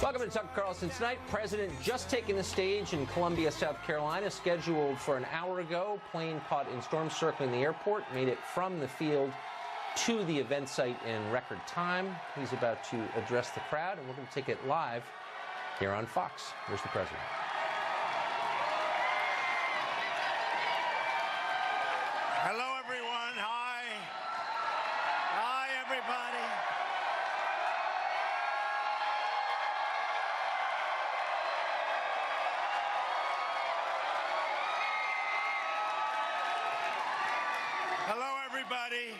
Welcome to Tucker Carlson Tonight. President just taking the stage in Columbia, South Carolina, scheduled for an hour ago. Plane caught in storm circling the airport, made it from the field to the event site in record time. He's about to address the crowd, and we're going to take it live here on Fox. Here's the president. Hello, everyone. Hi. Hi, everybody. Hello, everybody.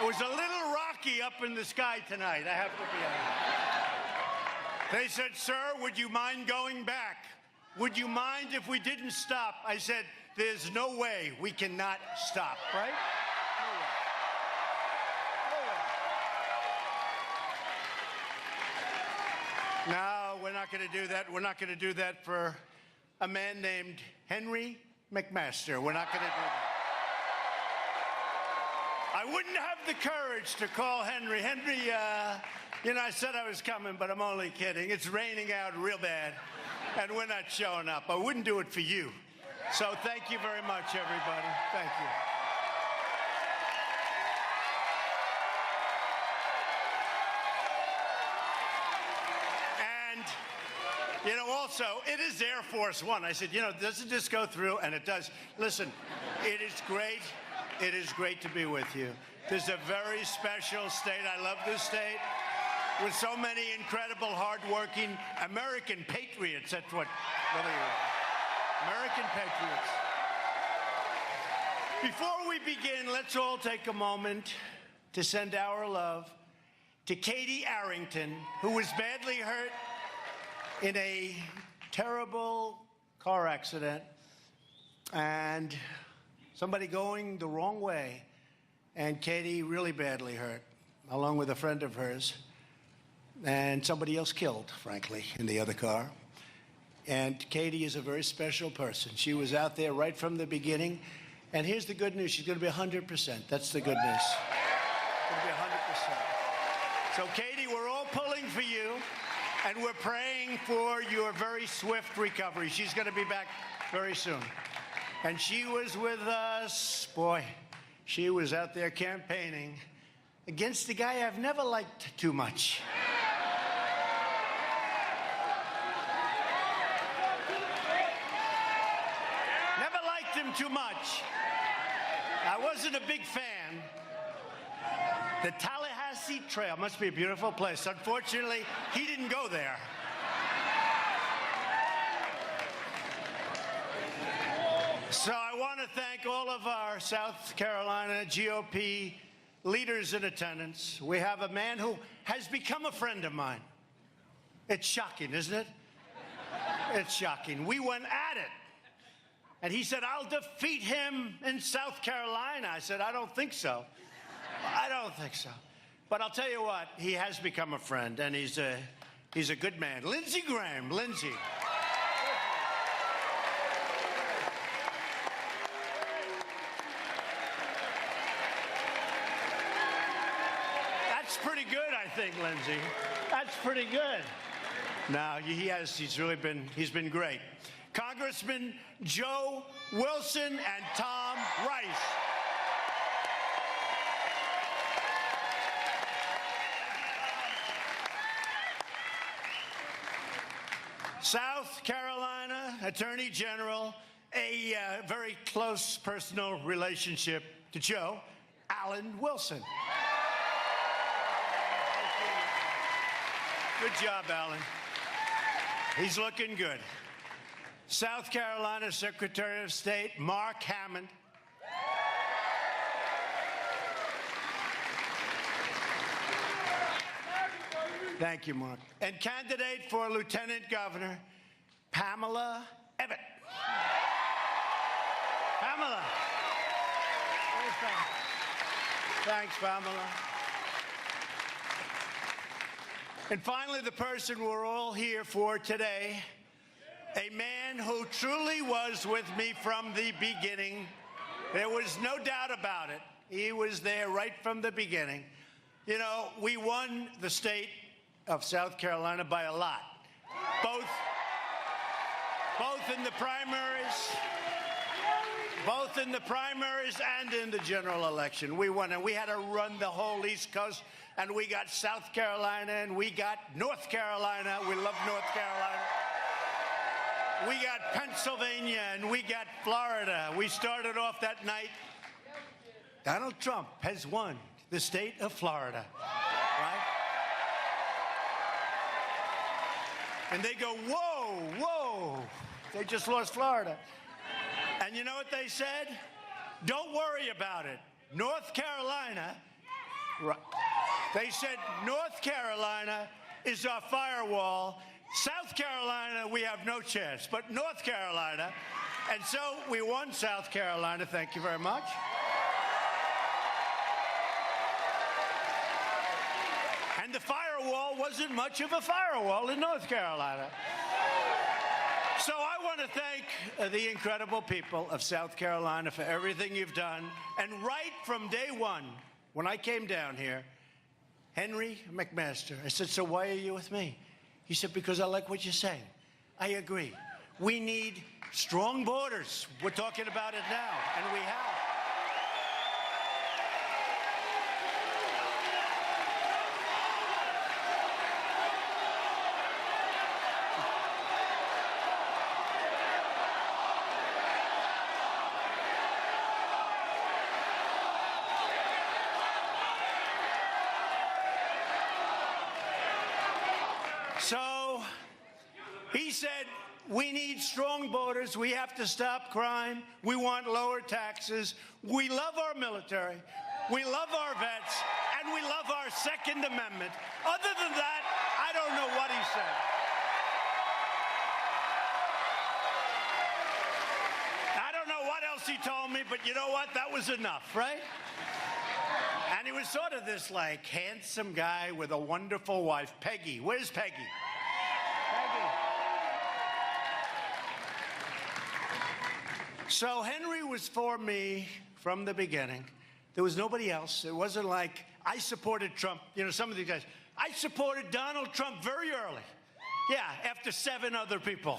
It was a little rocky up in the sky tonight, I have to be honest. They said, "Sir, would you mind going back? Would you mind if we didn't stop?" I said, "There's no way we cannot stop," right? No way. No, we're not going to do that. We're not going to do that for a man named Henry McMaster. We're not going to do that. I wouldn't have the courage to call Henry. Henry, you know, I said I was coming, but I'm only kidding. It's raining out real bad, and we're not showing up. I wouldn't do it for you. So thank you very much, everybody. Thank you. And, you know, also, it is Air Force One. I said, you know, doesn't this go through? And it does. Listen, it is great. It is great to be with you. This is a very special state. I love this state with so many incredible, hardworking American patriots. That's what really is. American patriots. Before we begin, let's all take a moment to send our love to Katie Arrington, who was badly hurt in a terrible car accident, and somebody going the wrong way, and Katie really badly hurt, along with a friend of hers, and somebody else killed, frankly, in the other car. And Katie is a very special person. She was out there right from the beginning, and here's the good news. She's going to be 100%. That's the good news. Going to be 100%. So, Katie, we're all pulling for you, and we're praying for your very swift recovery. She's going to be back very soon. And she was with us, boy, she was out there campaigning against a guy I've never liked too much. Never liked him too much. I wasn't a big fan. The Tallahassee Trail must be a beautiful place. Unfortunately, he didn't go there. So I want to thank all of our South Carolina GOP leaders in attendance. We have a man who has become a friend of mine. It's shocking, isn't it? It's shocking. We went at it. And he said, "I'll defeat him in South Carolina." I said, "I don't think so. I don't think so." But I'll tell you what, he has become a friend, and he's a good man. Lindsey Graham. Lindsey. That's pretty good, I think, Lindsey. That's pretty good. No, he's been great. Congressman Joe Wilson and Tom Rice. South Carolina Attorney General, a very close personal relationship to Joe, Alan Wilson. Good job, Alan. He's looking good. South Carolina Secretary of State, Mark Hammond. Thank you, Mark. And candidate for Lieutenant Governor, Pamela Abbott. Pamela. Thanks, Pamela. And finally, the person we're all here for today, a man who truly was with me from the beginning. There was no doubt about it. He was there right from the beginning. You know, we won the state of South Carolina by a lot, both in the primaries. Both in the primaries and in the general election. We won, and we had to run the whole East Coast, and we got South Carolina, and we got North Carolina. We love North Carolina. We got Pennsylvania, and we got Florida. We started off that night. Donald Trump has won the state of Florida, right? And they go, whoa, whoa, they just lost Florida. And you know what they said? Don't worry about it. North Carolina, they said North Carolina is our firewall. South Carolina, we have no chance, but North Carolina. And so we won South Carolina. Thank you very much. And the firewall wasn't much of a firewall in North Carolina. So I want to thank the incredible people of South Carolina for everything you've done. And right from day one, when I came down here, Henry McMaster, I said, so why are you with me? He said, because I like what you're saying. I agree. We need strong borders. We're talking about it now, and we have. So he said, we need strong borders. We have to stop crime. We want lower taxes. We love our military. We love our vets. And we love our Second Amendment. Other than that, I don't know what he said. I don't know what else he told me, but you know what? That was enough, right? And he was sort of this, like, handsome guy with a wonderful wife. Peggy. Where's Peggy? Peggy. So Henry was for me from the beginning. There was nobody else. It wasn't like I supported Trump. You know, some of these guys. I supported Donald Trump very early. Yeah, after 7 other people.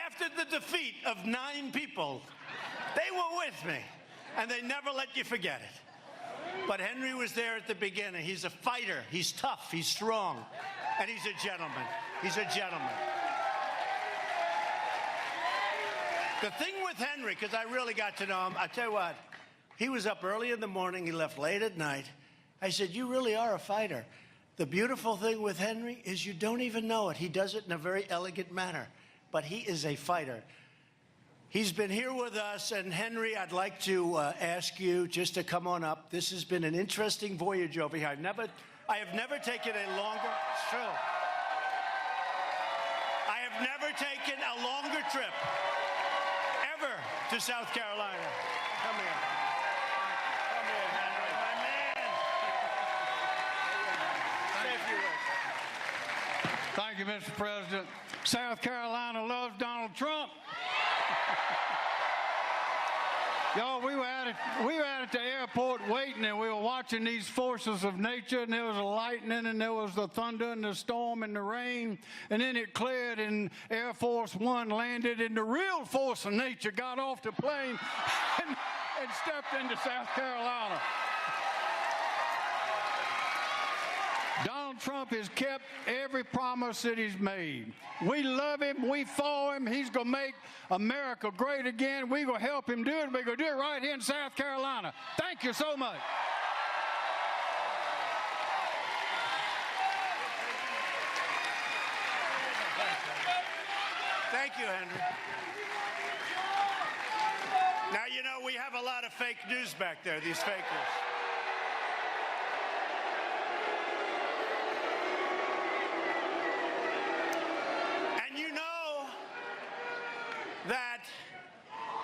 After the defeat of 9 people, they were with me. And they never let you forget it. But Henry was there at the beginning. He's a fighter. He's tough. He's strong. And he's a gentleman. He's a gentleman. The thing with Henry, because I really got to know him, I tell you what, he was up early in the morning. He left late at night. I said, you really are a fighter. The beautiful thing with Henry is you don't even know it. He does it in a very elegant manner. But he is a fighter. He's been here with us, and Henry, I'd like to ask you just to come on up. This has been an interesting voyage over here. I have never taken a longer, it's true. I have never taken a longer trip ever to South Carolina. Come here. Come here, Henry, my man. Say a few words. Thank you, Mr. President. South Carolina loves Donald Trump. Y'all, we were out at the airport waiting, and we were watching these forces of nature, and there was a lightning, and there was the thunder, and the storm, and the rain, and then it cleared, and Air Force One landed, and the real force of nature got off the plane and stepped into South Carolina. Donald Trump has kept every promise that he's made. We love him. We for him. He's going to make America great again. We're going to help him do it. We're going to do it right here in South Carolina. Thank you so much. Thank you, Henry. Now, you know, we have a lot of fake news back there, these fakers. That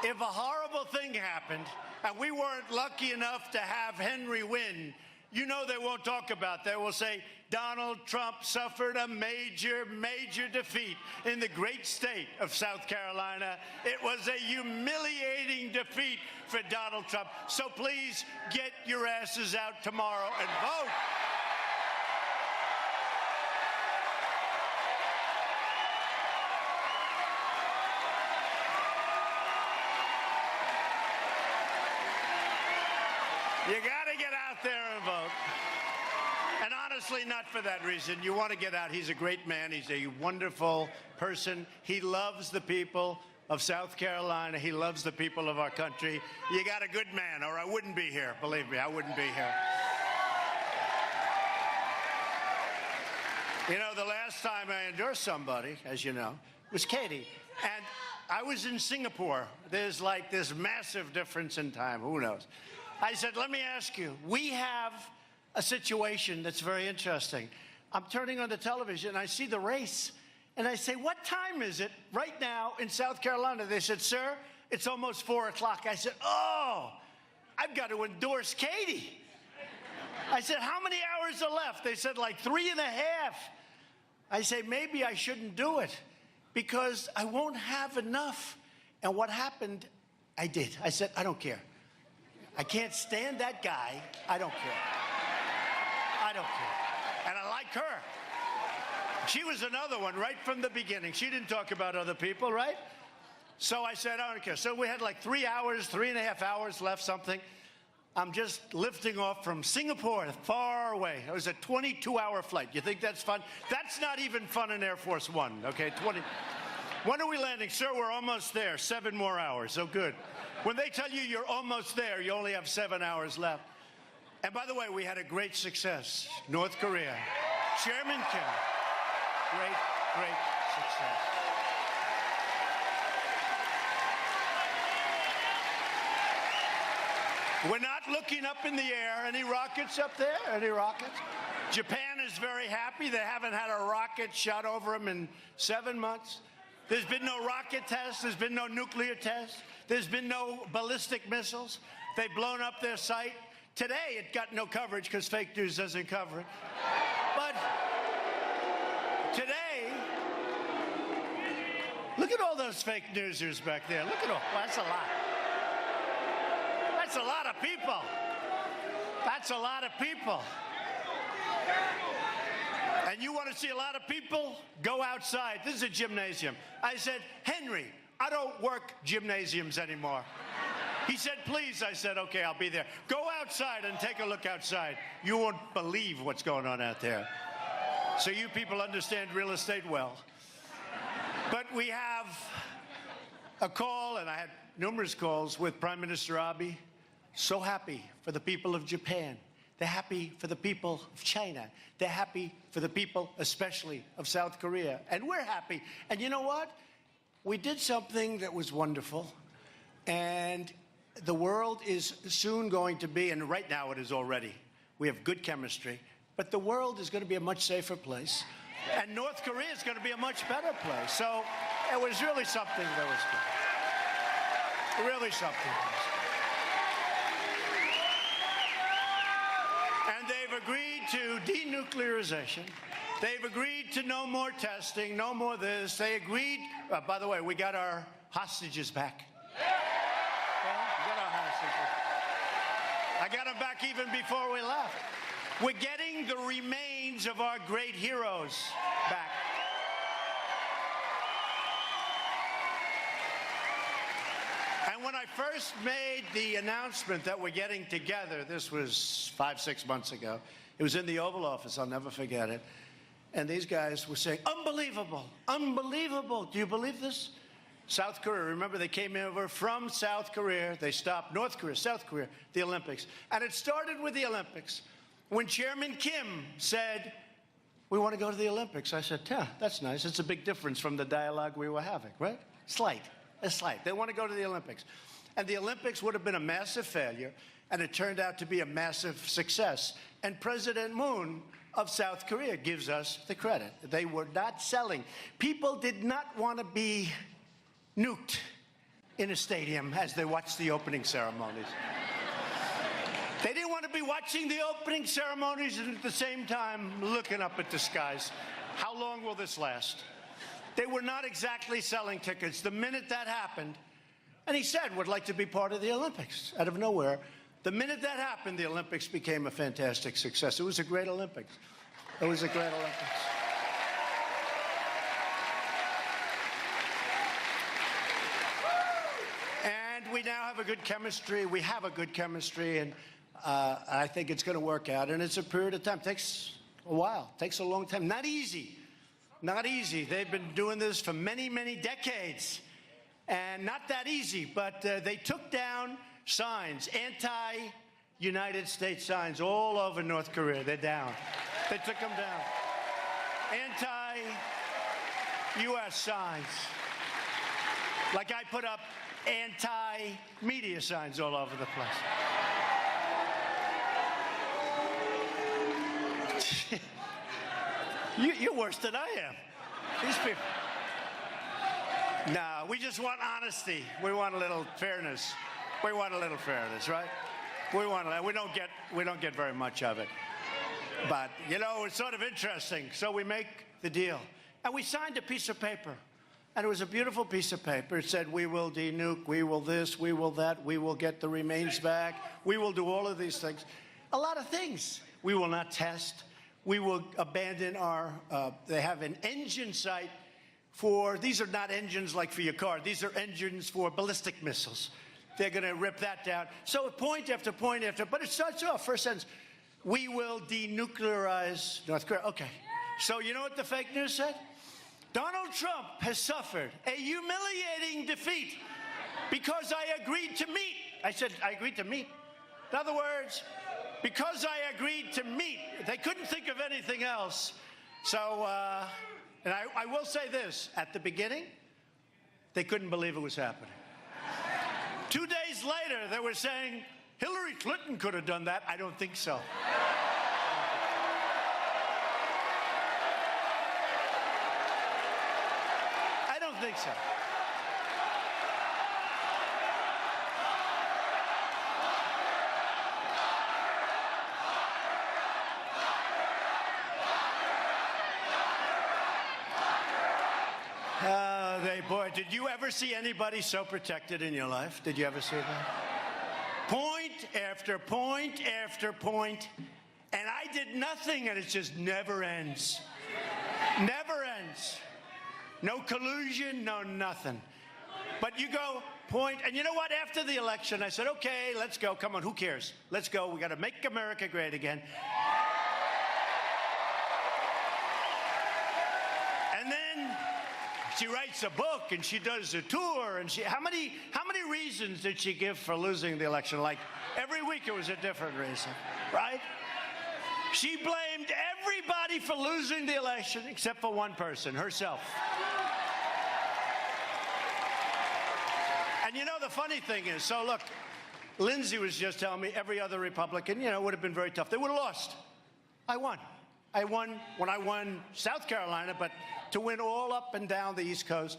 if a horrible thing happened and we weren't lucky enough to have Henry win, you know they won't talk about that. They will say Donald Trump suffered a major, major defeat in the great state of South Carolina. It was a humiliating defeat for Donald Trump. So please get your asses out tomorrow and vote. You got to get out there and vote. And honestly, not for that reason. You want to get out. He's a great man. He's a wonderful person. He loves the people of South Carolina. He loves the people of our country. You got a good man, or I wouldn't be here. Believe me, I wouldn't be here. You know, the last time I endorsed somebody, as you know, was Katie. And I was in Singapore. There's like this massive difference in time. Who knows? I said, let me ask you, we have a situation that's very interesting. I'm turning on the television, and I see the race, and I say, what time is it right now in South Carolina? They said, sir, it's almost 4 o'clock. I said, oh, I've got to endorse Katie. I said, how many hours are left? They said, like 3.5. I say, maybe I shouldn't do it because I won't have enough. And what happened, I did. I said, I don't care. I can't stand that guy. I don't care. I don't care. And I like her. She was another one right from the beginning. She didn't talk about other people, right? So I said, I don't care. So we had like 3 hours, 3.5 hours left, something. I'm just lifting off from Singapore, far away. It was a 22-hour flight. You think that's fun? That's not even fun in Air Force One, okay? 20. When are we landing? Sir, we're almost there. 7 more hours. So good. When they tell you you're almost there, you only have 7 hours left. And by the way, we had a great success. North Korea. Chairman Kim. Great, great success. We're not looking up in the air. Any rockets up there? Any rockets? Japan is very happy. They haven't had a rocket shot over them in 7 months. There's been no rocket tests. There's been no nuclear tests. There's been no ballistic missiles. They've blown up their site. Today, it got no coverage because fake news doesn't cover it. But today, look at all those fake newsers back there. Look at all. Well, that's a lot. That's a lot of people. That's a lot of people. And you want to see a lot of people? Go outside. This is a gymnasium. I said, Henry, I don't work gymnasiums anymore. He said, please. I said, okay, I'll be there. Go outside and take a look outside. You won't believe what's going on out there. So you people understand real estate well. But we have a call, and I had numerous calls with Prime Minister Abe. So happy for the people of Japan. They're happy for the people of China. They're happy for the people, especially of South Korea. And we're happy. And you know what? We did something that was wonderful. And the world is soon going to be, and right now it is already, we have good chemistry, but the world is going to be a much safer place. And North Korea is going to be a much better place. So it was really something that was good. Really something. And they've agreed to denuclearization. They've agreed to no more testing, no more this. They agreed, by the way, we got our hostages back. We got our hostages. I got them back even before we left. We're getting the remains of our great heroes back. And when I first made the announcement that we're getting together, this was 5-6 months ago. It was in the Oval Office. I'll never forget it. And these guys were saying, unbelievable, unbelievable. Do you believe this? South Korea, remember, they came over from South Korea. They stopped North Korea, South Korea, the Olympics. And it started with the Olympics. When Chairman Kim said, we want to go to the Olympics, I said, yeah, that's nice. It's a big difference from the dialogue we were having, right? Slight. It's slight. They want to go to the Olympics. And the Olympics would have been a massive failure, and it turned out to be a massive success. And President Moon of South Korea gives us the credit. They were not selling. People did not want to be nuked in a stadium as they watched the opening ceremonies. They didn't want to be watching the opening ceremonies and at the same time looking up at the skies. How long will this last? They were not exactly selling tickets. The minute that happened, and he said would like to be part of the Olympics out of nowhere. The minute that happened, the Olympics became a fantastic success. It was a great Olympics. It was a great Olympics. And we now have a good chemistry. We have a good chemistry, and I think it's going to work out, and it's a period of time. Takes a while. Takes a long time. Not easy. Not easy. They've been doing this for many, many decades, and not that easy. But they took down signs, anti-United States signs all over North Korea. They're down. They took them down. Anti-U.S. signs. Like I put up anti-media signs all over the place. You're worse than I am. These people. No, we just want honesty. We want a little fairness. We want a little fairness, right? We don't get very much of it. But you know, it's sort of interesting. So we make the deal, and we signed a piece of paper, and it was a beautiful piece of paper. It said, "We will denuke. We will this. We will that. We will get the remains back. We will do all of these things." A lot of things. We will not test. We will abandon our, they have an engine site for, these are not engines like for your car. These are engines for ballistic missiles. They're going to rip that down. So point after point after, but it starts off, first sentence, we will denuclearize North Korea. Okay. So you know what the fake news said? Donald Trump has suffered a humiliating defeat because I agreed to meet. I said, I agreed to meet. In other words, because I agreed to meet. They couldn't think of anything else. So, and I will say this, at the beginning, they couldn't believe it was happening. 2 days later, they were saying, Hillary Clinton could have done that. I don't think so. I don't think so. Boy, did you ever see anybody so protected in your life? Did you ever see that? Point after point after point, and I did nothing, and it just never ends. Never ends. No collusion, no nothing. But you go, point, and you know what? After the election, I said, okay, let's go. Come on, who cares? Let's go. We got to make America great again. And then she writes a book and she does a tour, and how many reasons did she give for losing the election? Like every week it was a different reason, right? She blamed everybody for losing the election except for one person, herself. And you know, the funny thing is, so look, Lindsey was just telling me every other Republican, you know, would have been very tough. They would have lost. I won. I won when I won South Carolina, but to win all up and down the East Coast,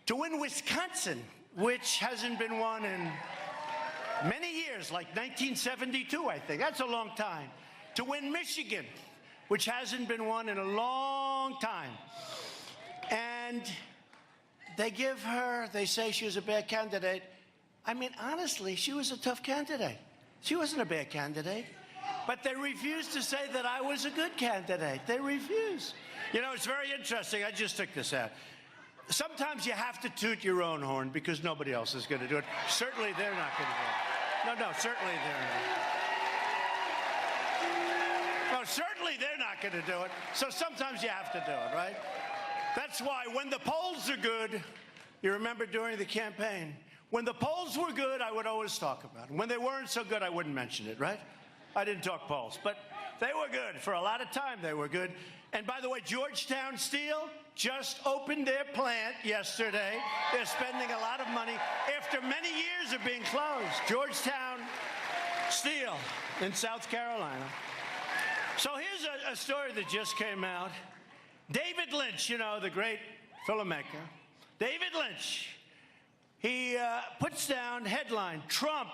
to win Wisconsin, which hasn't been won in many years, like 1972, I think. That's a long time. To win Michigan, which hasn't been won in a long time. And they say she was a bad candidate. I mean, honestly, she was a tough candidate. She wasn't a bad candidate. But they refused to say that I was a good candidate. They refused. You know, it's very interesting. I just took this out. Sometimes you have to toot your own horn because nobody else is going to do it. Certainly they're not going to do it. No, certainly they're not. No, certainly they're not going to do it. So sometimes you have to do it, right? That's why when the polls are good, you remember during the campaign, when the polls were good, I would always talk about it. When they weren't so good, I wouldn't mention it, right? I didn't talk polls, but they were good. For a lot of time, they were good. And by the way, Georgetown Steel just opened their plant yesterday. They're spending a lot of money after many years of being closed. Georgetown Steel in South Carolina. So here's a story that just came out. David Lynch, you know, the great filmmaker. David Lynch, he puts down headline, Trump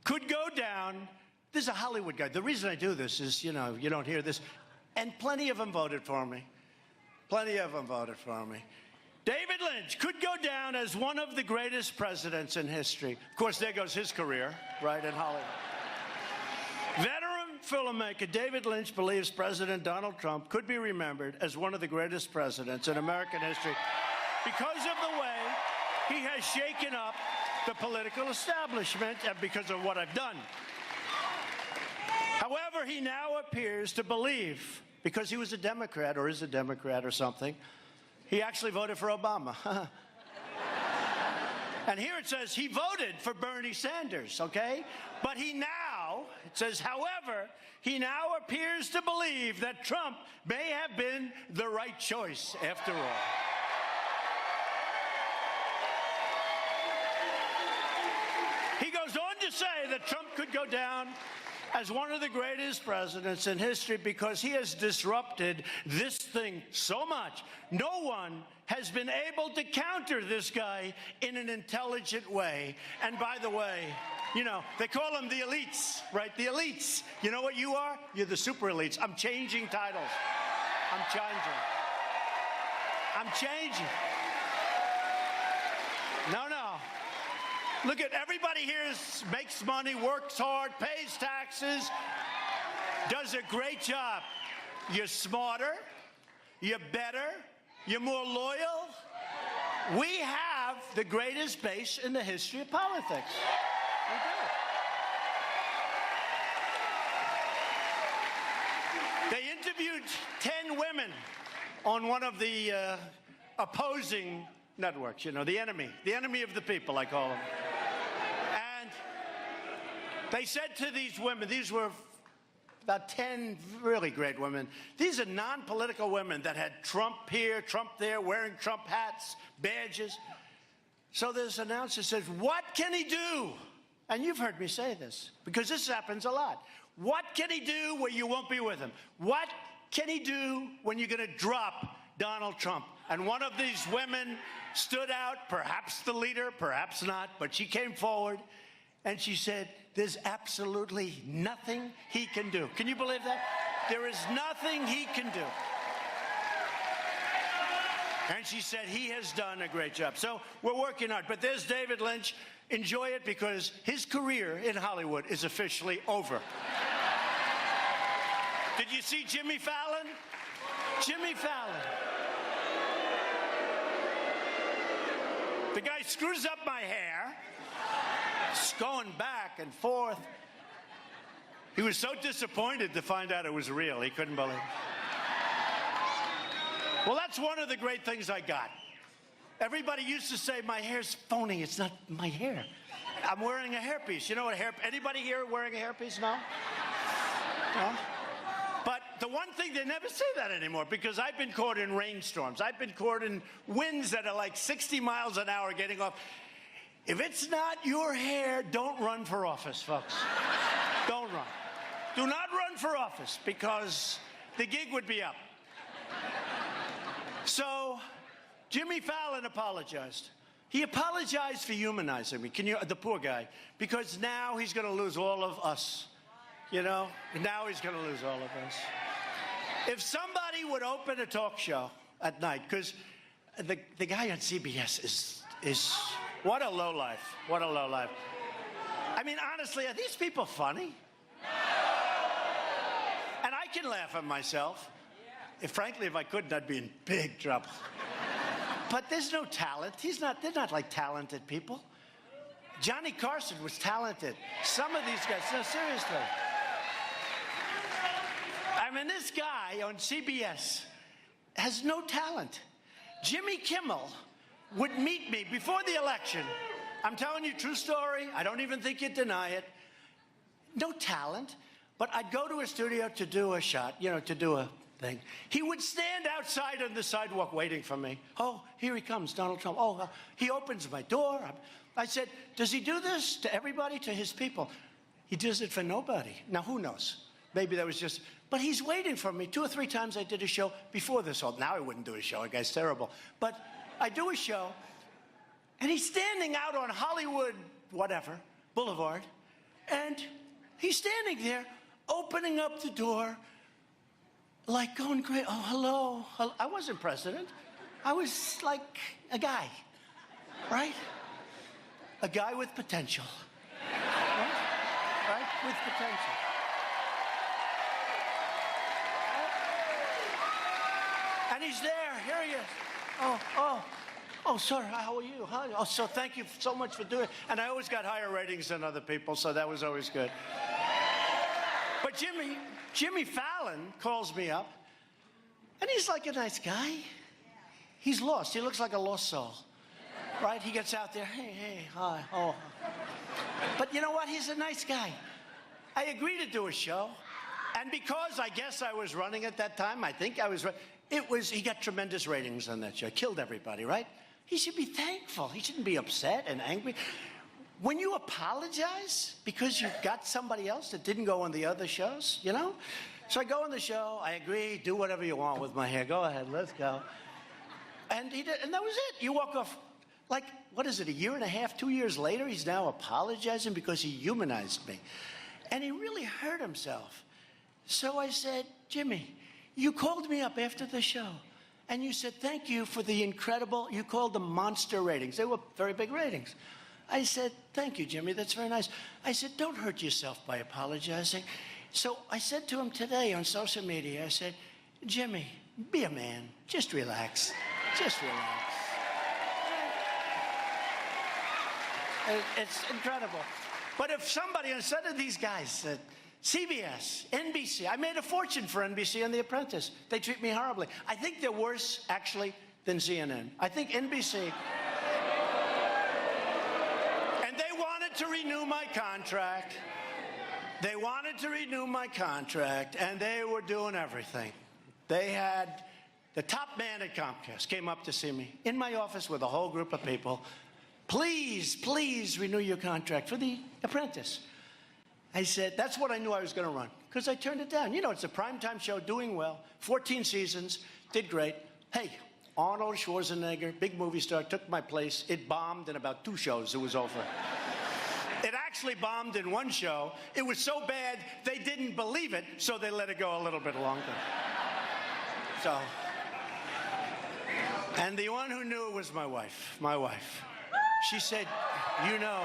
could go down. This is a Hollywood guy. The reason I do this is, you know, you don't hear this. And plenty of them voted for me. Plenty of them voted for me. David Lynch could go down as one of the greatest presidents in history. Of course, there goes his career, right, in Hollywood. Veteran filmmaker David Lynch believes President Donald Trump could be remembered as one of the greatest presidents in American history because of the way he has shaken up the political establishment and because of what I've done. However, he now appears to believe, because he was a Democrat or is a Democrat or something, he actually voted for Obama. And here it says he voted for Bernie Sanders, okay? But he now, it says, however, he now appears to believe that Trump may have been the right choice after all. He goes on to say that Trump could go down as one of the greatest presidents in history because he has disrupted this thing so much. No one has been able to counter this guy in an intelligent way. And by the way, you know, they call them the elites, right? The elites. You know what you are? You're the super elites. I'm changing titles. I'm changing. I'm changing. No, no. Look at everybody here makes money, works hard, pays taxes, does a great job. You're smarter, you're better, you're more loyal. We have the greatest base in the history of politics. We do. They interviewed 10 women on one of the opposing networks, you know, the enemy of the people, I call them. And they said to these women, these were about 10 really great women. These are non-political women that had Trump here, Trump there, wearing Trump hats, badges. So this announcer says, what can he do? And you've heard me say this, because this happens a lot. What can he do where you won't be with him? What can he do when you're going to drop Donald Trump? And one of these women stood out, perhaps the leader, perhaps not, but she came forward and she said, there's absolutely nothing he can do. Can you believe that? There is nothing he can do. And she said he has done a great job. So we're working hard. But there's David Lynch. Enjoy it because his career in Hollywood is officially over. Did you see Jimmy Fallon? Jimmy Fallon. The guy screws up my hair. It's going back and forth. He was so disappointed to find out it was real. He couldn't believe it. Well, that's one of the great things I got. Everybody used to say, my hair's phony. It's not my hair. I'm wearing a hairpiece. You know what a hair... Anybody here wearing a hairpiece? No? No? But the one thing, they never say that anymore because I've been caught in rainstorms. I've been caught in winds that are like 60 miles an hour getting off. If it's not your hair, don't run for office, folks. Don't run. Do not run for office because the gig would be up. So Jimmy Fallon apologized. He apologized for humanizing me, the poor guy, because now he's going to lose all of us. You know, now he's going to lose all of us. If somebody would open a talk show at night, because the guy on CBS is what a lowlife. What a lowlife. I mean, honestly, are these people funny? And I can laugh at myself. Frankly, if I couldn't, I'd be in big trouble. But there's no talent. They're not like talented people. Johnny Carlson was talented. Some of these guys, no, seriously. I mean, this guy on CBS has no talent. Jimmy Kimmel would meet me before the election. I'm telling you, true story. I don't even think you'd deny it. No talent. But I'd go to a studio to do a shot, you know, to do a thing. He would stand outside on the sidewalk waiting for me. Oh, here he comes, Donald Trump. Oh, he opens my door. I said, does he do this to everybody, to his people? He does it for nobody. Now, who knows? Maybe that was just... But he's waiting for me. 2 or 3 times I did a show before this. Now I wouldn't do a show. The guy's terrible. But I do a show, and he's standing out on Hollywood, whatever, Boulevard, and he's standing there, opening up the door, like going great. Oh, hello. Hello. I wasn't president. I was like a guy, right? A guy with potential. Right? With potential. And he's there. Here he is. Oh, sir, how are you? Hi. Oh, so thank you so much for doing it. And I always got higher ratings than other people, so that was always good. But But Jimmy Fallon calls me up, and he's like a nice guy. He's lost. He looks like a lost soul, right? He gets out there, hey, hi, oh. But you know what? He's a nice guy. I agreed to do a show, and because I guess I was running at that time, I think I was running, he got tremendous ratings on that show. Killed everybody, right? He should be thankful. He shouldn't be upset and angry. When you apologize because you got somebody else that didn't go on the other shows, you know? So I go on the show, I agree, do whatever you want with my hair. Go ahead, let's go. And he did, and that was it. You walk off, like, what is it, a year and a half, 2 years later, he's now apologizing because he humanized me. And he really hurt himself. So I said, Jimmy, you called me up after the show, and you said, thank you for the incredible, you called them monster ratings. They were very big ratings. I said, thank you, Jimmy, that's very nice. I said, don't hurt yourself by apologizing. So I said to him today on social media, I said, Jimmy, be a man, just relax, just relax. It's incredible. But if somebody, instead of these guys said, CBS, NBC, I made a fortune for NBC on The Apprentice. They treat me horribly. I think they're worse, actually, than CNN. I think NBC... And they wanted to renew my contract. They wanted to renew my contract, and they were doing everything. They had... The top man at Comcast came up to see me in my office with a whole group of people. Please, please renew your contract for The Apprentice. I said, that's what I knew I was going to run, because I turned it down. You know, it's a primetime show, doing well, 14 seasons, did great. Hey, Arnold Schwarzenegger, big movie star, took my place. It bombed in about 2 shows. It was over. It actually bombed in 1 show. It was so bad, they didn't believe it, so they let it go a little bit longer. So, and the one who knew it was my wife, She said, you know,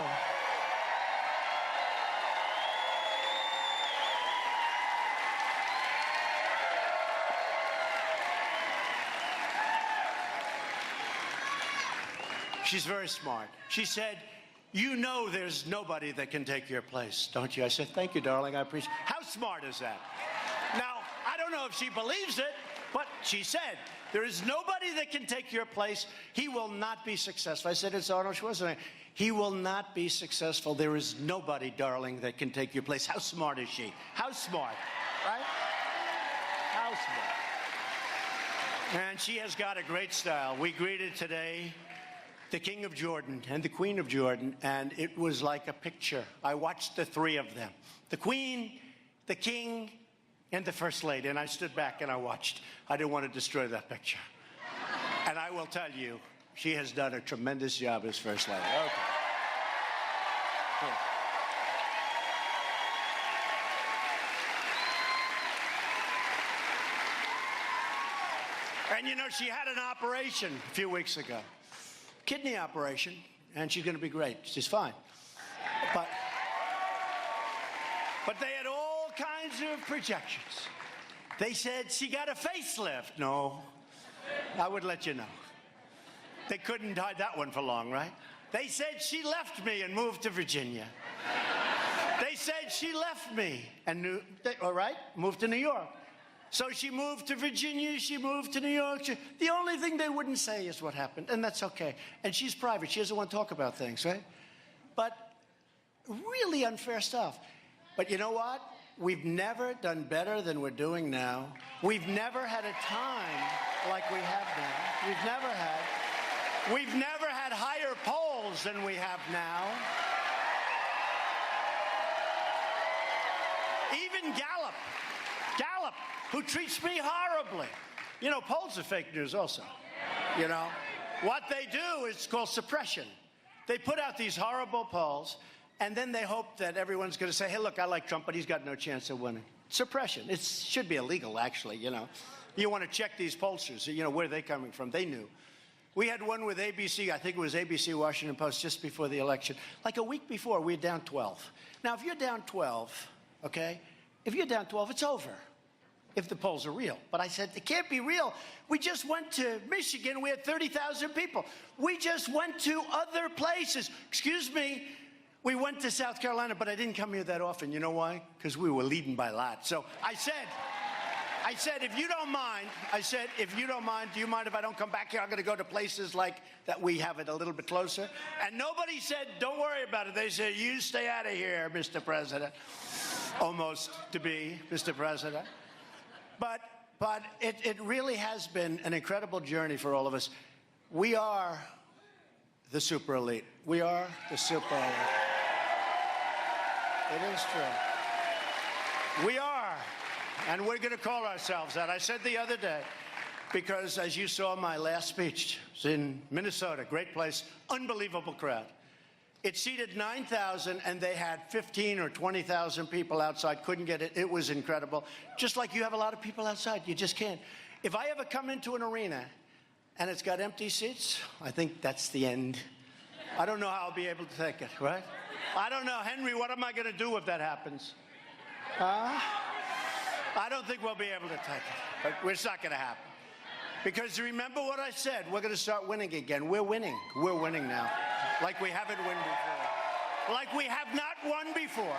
she's very smart. She said, you know there's nobody that can take your place, don't you? I said, thank you, darling, I appreciate it. How smart is that? Now, I don't know if she believes it, but she said, there is nobody that can take your place. He will not be successful. I said, it's Arnold Schwarzenegger. He will not be successful. There is nobody, darling, that can take your place. How smart is she? How smart, right? How smart. And she has got a great style. We greeted today the King of Jordan and the Queen of Jordan, and it was like a picture. I watched the 3 of them. The Queen, the King, and the First Lady, and I stood back and I watched. I didn't want to destroy that picture. And I will tell you, she has done a tremendous job as First Lady. Okay. Cool. And you know, she had an operation a few weeks ago. Kidney operation, and she's going to be great. She's fine. But they had all kinds of projections. They said she got a facelift. No, I would let you know. They couldn't hide that one for long, right? They said she left me and moved to Virginia. They said she left me and moved to New York. So she moved to Virginia, she moved to New York. The only thing they wouldn't say is what happened, and that's okay. And she's private, she doesn't want to talk about things, right? But really unfair stuff. But you know what? We've never done better than we're doing now. We've never had a time like we have now. We've never had higher polls than we have now. Even Gallup, who treats me horribly. You know, polls are fake news also. You know, what they do is called suppression. They put out these horrible polls, and then they hope that everyone's going to say, hey, look, I like Trump, but he's got no chance of winning. Suppression. It should be illegal, actually, you know. You want to check these pollsters, you know, where are they coming from? They knew. We had one with ABC, I think it was ABC Washington Post, just before the election. Like a week before, we were down 12. Now, if you're down 12, okay, if you're down 12, it's over. If the polls are real. But I said, it can't be real. We just went to Michigan. We had 30,000 people. We just went to other places. Excuse me. We went to South Carolina, but I didn't come here that often. You know why? Because we were leading by a lot. So I said, if you don't mind, do you mind if I don't come back here? I'm going to go to places like that we have it a little bit closer. And nobody said, don't worry about it. They said, you stay out of here, Mr. President. Almost to be Mr. President. But it really has been an incredible journey for all of us. We are the super elite. We are the super elite. It is true. We are. And we're going to call ourselves that. I said the other day, because as you saw my last speech, it's in Minnesota, great place, unbelievable crowd. It seated 9,000, and they had 15 or 20,000 people outside, couldn't get it. It was incredible. Just like you have a lot of people outside, you just can't. If I ever come into an arena and it's got empty seats, I think that's the end. I don't know how I'll be able to take it, right? I don't know. Henry, what am I going to do if that happens? I don't think we'll be able to take it. But it's not going to happen. Because remember what I said, we're going to start winning again. We're winning. We're winning now. Like we haven't won before. Like we have not won before.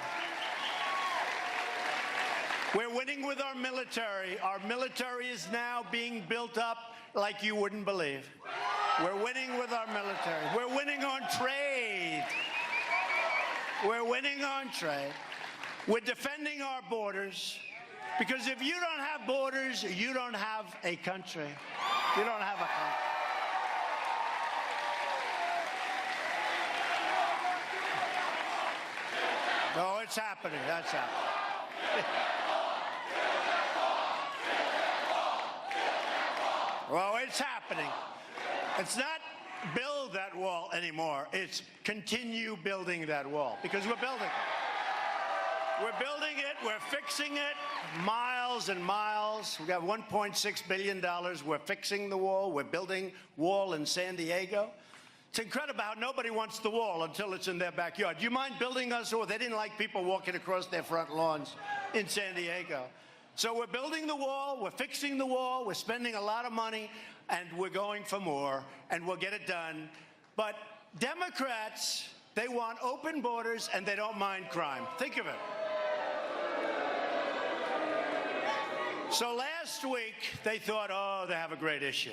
We're winning with our military. Our military is now being built up like you wouldn't believe. We're winning with our military. We're winning on trade. We're winning on trade. We're defending our borders. Because if you don't have borders, you don't have a country. You don't have a country. No, it's happening. That's happening. Well, it's happening. It's not build that wall anymore. It's continue building that wall, because we're building it. We're building it. We're fixing it. Miles and miles. We've got $1.6 billion. We're fixing the wall. We're building wall in San Diego. It's incredible how nobody wants the wall until it's in their backyard. Do you mind building us? Or they didn't like people walking across their front lawns in San Diego. So we're building the wall. We're fixing the wall. We're spending a lot of money. And we're going for more. And we'll get it done. But Democrats, they want open borders and they don't mind crime. Think of it. So last week, they thought, oh, they have a great issue.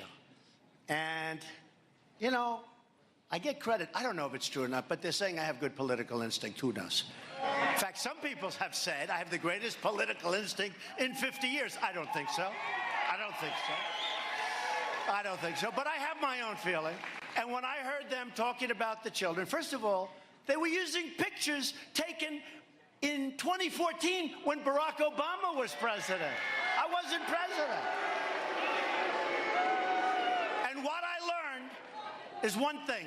And, you know, I get credit. I don't know if it's true or not, but they're saying I have good political instinct. Who knows? In fact, some people have said I have the greatest political instinct in 50 years. I don't think so. I don't think so. I don't think so. But I have my own feeling. And when I heard them talking about the children, first of all, they were using pictures taken in 2014 when Barack Obama was president. I wasn't president. And what I learned is one thing.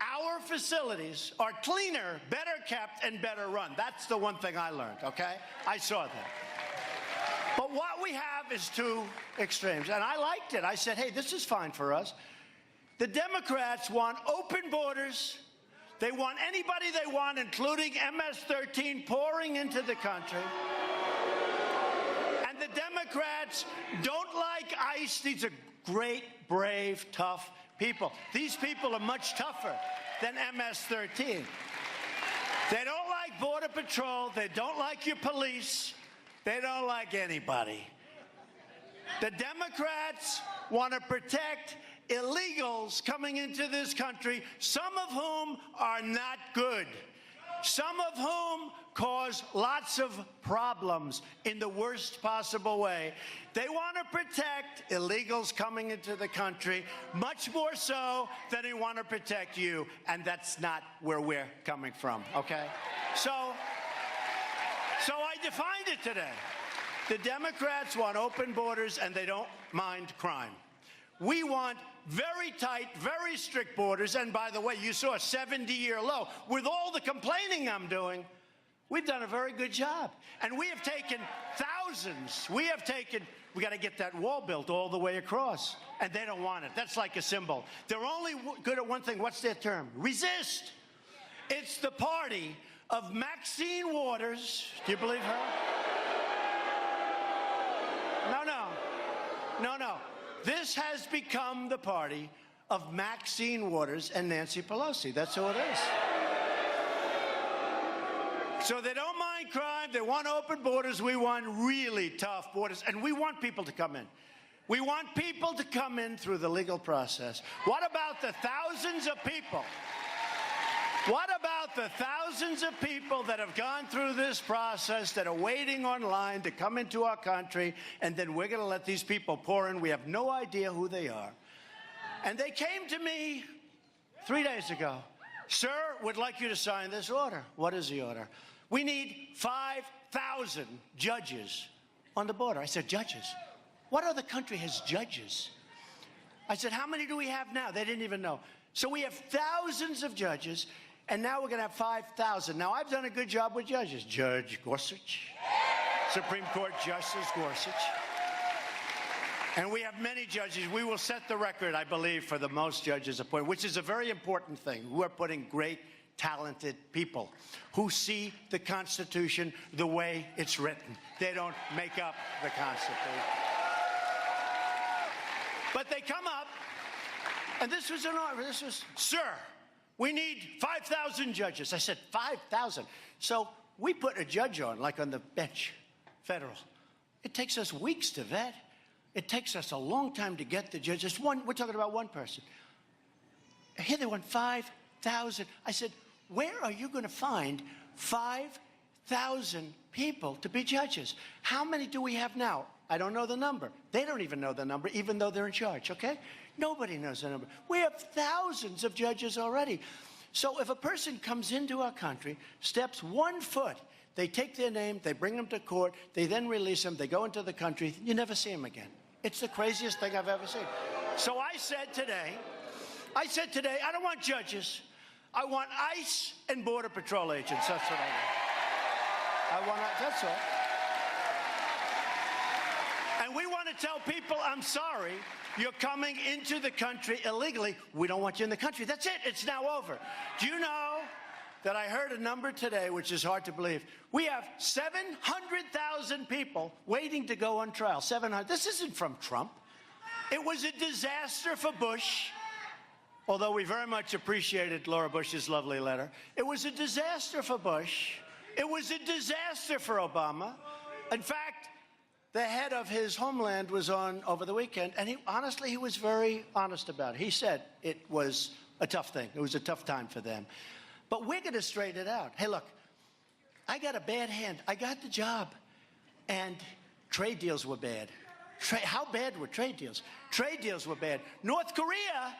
Our facilities are cleaner, better kept, and better run. That's the one thing I learned, okay? I saw that. But what we have is two extremes. And I liked it. I said, hey, this is fine for us. The Democrats want open borders. They want anybody they want, including MS-13, pouring into the country. And the Democrats don't like ICE. These are great, brave, tough people. These people are much tougher than MS-13. They don't like Border Patrol. They don't like your police. They don't like anybody. The Democrats want to protect illegals coming into this country, some of whom are not good, some of whom cause lots of problems in the worst possible way. They want to protect illegals coming into the country much more so than they want to protect you, and that's not where we're coming from, okay? So I defined it today. The Democrats want open borders and they don't mind crime. We want very tight, very strict borders. And by the way, you saw a 70-year low. With all the complaining I'm doing, we've done a very good job. And we have taken thousands. We got to get that wall built all the way across. And they don't want it. That's like a symbol. They're only good at one thing. What's their term? Resist. It's the party of Maxine Waters. Do you believe her? No. This has become the party of Maxine Waters and Nancy Pelosi. That's who it is. So they don't mind crime. They want open borders. We want really tough borders. And we want people to come in. We want people to come in through the legal process. What about the thousands of people? What about the thousands of people that have gone through this process, that are waiting online to come into our country, and then we're going to let these people pour in? We have no idea who they are. And they came to me 3 days ago. Sir, would like you to sign this order. What is the order? We need 5,000 judges on the border. I said, judges? What other country has judges? I said, how many do we have now? They didn't even know. So we have thousands of judges, and now we're going to have 5,000. Now, I've done a good job with judges. Judge Gorsuch, Supreme Court Justice Gorsuch. And we have many judges. We will set the record, I believe, for the most judges appointed, which is a very important thing. We're putting great, talented people who see the Constitution the way it's written. They don't make up the Constitution. But they come up, and this was an order. This was, sir, we need 5,000 judges. I said, 5,000? So we put a judge on, like on the bench, federal. It takes us weeks to vet. It takes us a long time to get the judges. We're talking about one person. Here they want 5,000. I said, where are you going to find 5,000 people to be judges? How many do we have now? I don't know the number. They don't even know the number, even though they're in charge, okay? Nobody knows the number. We have thousands of judges already. So if a person comes into our country, steps 1 foot, they take their name, they bring them to court, they then release them, they go into the country, you never see them again. It's the craziest thing I've ever seen. So I said today, I don't want judges. I want ICE and Border Patrol agents. That's what I want. That's all. And we want to tell people, I'm sorry, you're coming into the country illegally. We don't want you in the country. That's it. It's now over. Do you know that I heard a number today, which is hard to believe? We have 700,000 people waiting to go on trial. 700. This isn't from Trump. It was a disaster for Bush, although we very much appreciated Laura Bush's lovely letter. It was a disaster for Bush. It was a disaster for Obama. In fact, the head of his homeland was on over the weekend, and he was very honest about it. He said it was a tough thing. It was a tough time for them. But we're going to straighten it out. Hey, look, I got a bad hand. I got the job, and trade deals were bad. How bad were trade deals? Trade deals were bad. North Korea,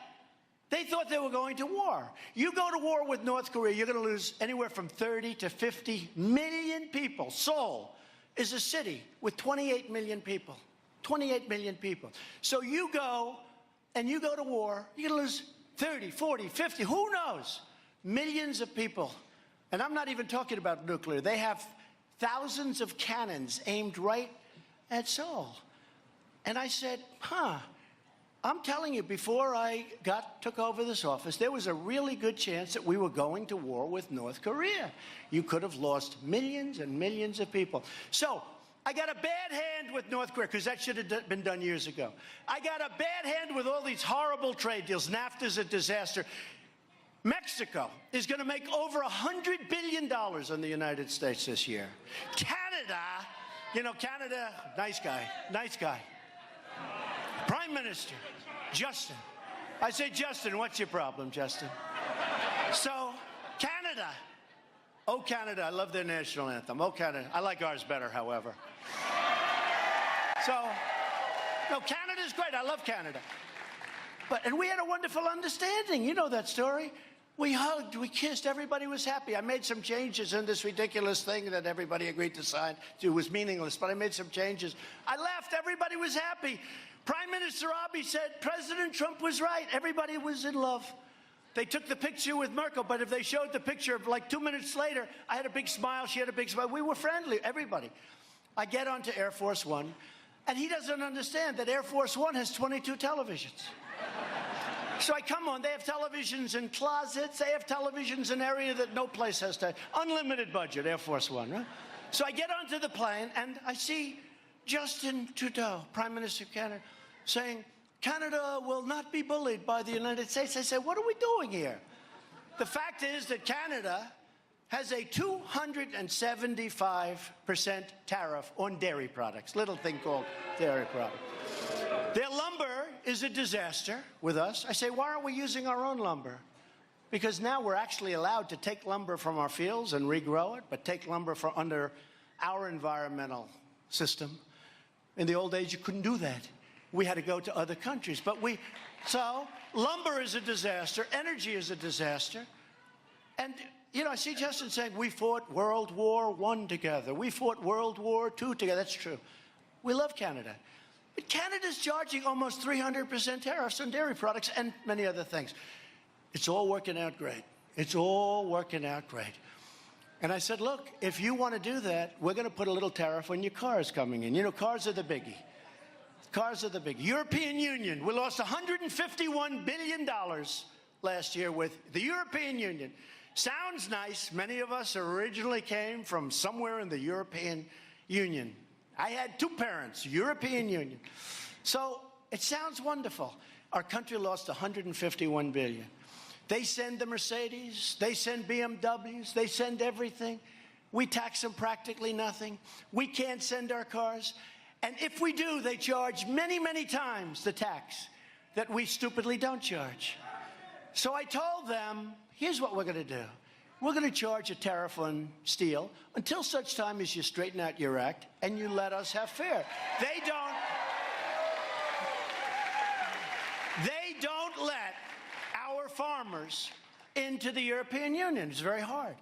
they thought they were going to war. You go to war with North Korea, you're going to lose anywhere from 30 to 50 million people. Seoul is a city with 28 million people. 28 million people. So you go to war, you're going to lose 30, 40, 50, who knows? Millions of people. And I'm not even talking about nuclear. They have thousands of cannons aimed right at Seoul. And I said, I'm telling you, before I took over this office, there was a really good chance that we were going to war with North Korea. You could have lost millions and millions of people. So I got a bad hand with North Korea, because that should have been done years ago. I got a bad hand with all these horrible trade deals. NAFTA's a disaster. Mexico is going to make over $100 billion on the United States this year. Canada, Canada, nice guy. Prime Minister, Justin. I say, Justin, what's your problem, Justin? So, Canada. Oh, Canada, I love their national anthem. Oh, Canada. I like ours better, however. So, no, Canada's great. I love Canada. And we had a wonderful understanding. You know that story. We hugged, we kissed, everybody was happy. I made some changes in this ridiculous thing that everybody agreed to sign. It was meaningless, but I made some changes. I left, everybody was happy. Prime Minister Abiy said President Trump was right. Everybody was in love. They took the picture with Merkel, but if they showed the picture like 2 minutes later, I had a big smile, she had a big smile. We were friendly, everybody. I get onto Air Force One, and he doesn't understand that Air Force One has 22 televisions. So I come on, they have televisions in closets, they have televisions in area that no place has to. Unlimited budget, Air Force One, right? So I get onto the plane, and I see Justin Trudeau, Prime Minister of Canada, saying, Canada will not be bullied by the United States. I say, what are we doing here? The fact is that Canada has a 275% tariff on dairy products, little thing called dairy products. Their lumber is a disaster with us. I say, why aren't we using our own lumber? Because now we're actually allowed to take lumber from our fields and regrow it, but take lumber from under our environmental system. In the old days, you couldn't do that. We had to go to other countries. So lumber is a disaster. Energy is a disaster. And, you know, I see Justin saying, we fought World War I together. We fought World War II together. That's true. We love Canada. But Canada's charging almost 300% tariffs on dairy products and many other things. It's all working out great. It's all working out great. And I said, look, if you want to do that, we're going to put a little tariff on your cars coming in. You know, cars are the biggie. Cars are the biggie. European Union, we lost $151 billion last year with the European Union. Sounds nice. Many of us originally came from somewhere in the European Union. I had two parents, European Union. So it sounds wonderful. Our country lost $151 billion. They send the Mercedes, they send BMWs, they send everything. We tax them practically nothing. We can't send our cars. And if we do, they charge many, many times the tax that we stupidly don't charge. So I told them, here's what we're going to do. We're going to charge a tariff on steel until such time as you straighten out your act and you let us have fair. They don't let our farmers into the European Union. It's very hard.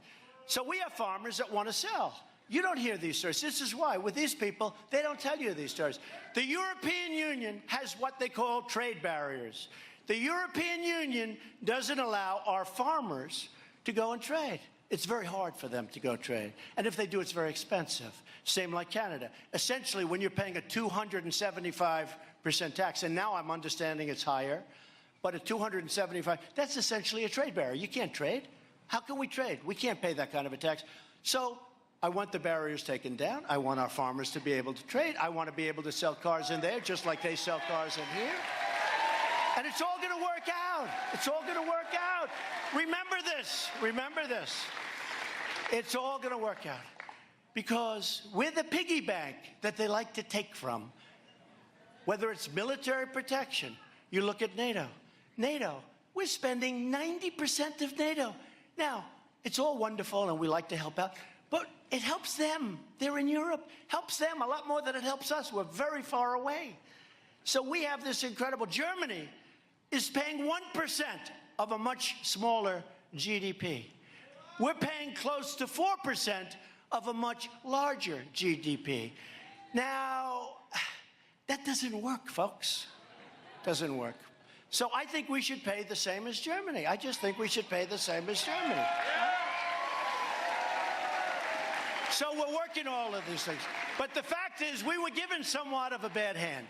So we have farmers that want to sell. You don't hear these stories. This is why. With these people, they don't tell you these stories. The European Union has what they call trade barriers. The European Union doesn't allow our farmers to go and trade. It's very hard for them to go trade. And if they do, it's very expensive. Same like Canada. Essentially, when you're paying a 275% tax, and now I'm understanding it's higher, but at 275, that's essentially a trade barrier. You can't trade. How can we trade? We can't pay that kind of a tax. So I want the barriers taken down. I want our farmers to be able to trade. I want to be able to sell cars in there just like they sell cars in here. And it's all going to work out. It's all going to work out. Remember this. Remember this. It's all going to work out. Because we're the piggy bank that they like to take from. Whether it's military protection, you look at NATO. NATO, we're spending 90% of NATO. Now, it's all wonderful and we like to help out, but it helps them. They're in Europe. Helps them a lot more than it helps us. We're very far away. So we have this incredible. Germany is paying 1% of a much smaller GDP. We're paying close to 4% of a much larger GDP. Now, that doesn't work, folks. Doesn't work. So I think we should pay the same as Germany. I just think we should pay the same as Germany. So we're working all of these things. But the fact is, we were given somewhat of a bad hand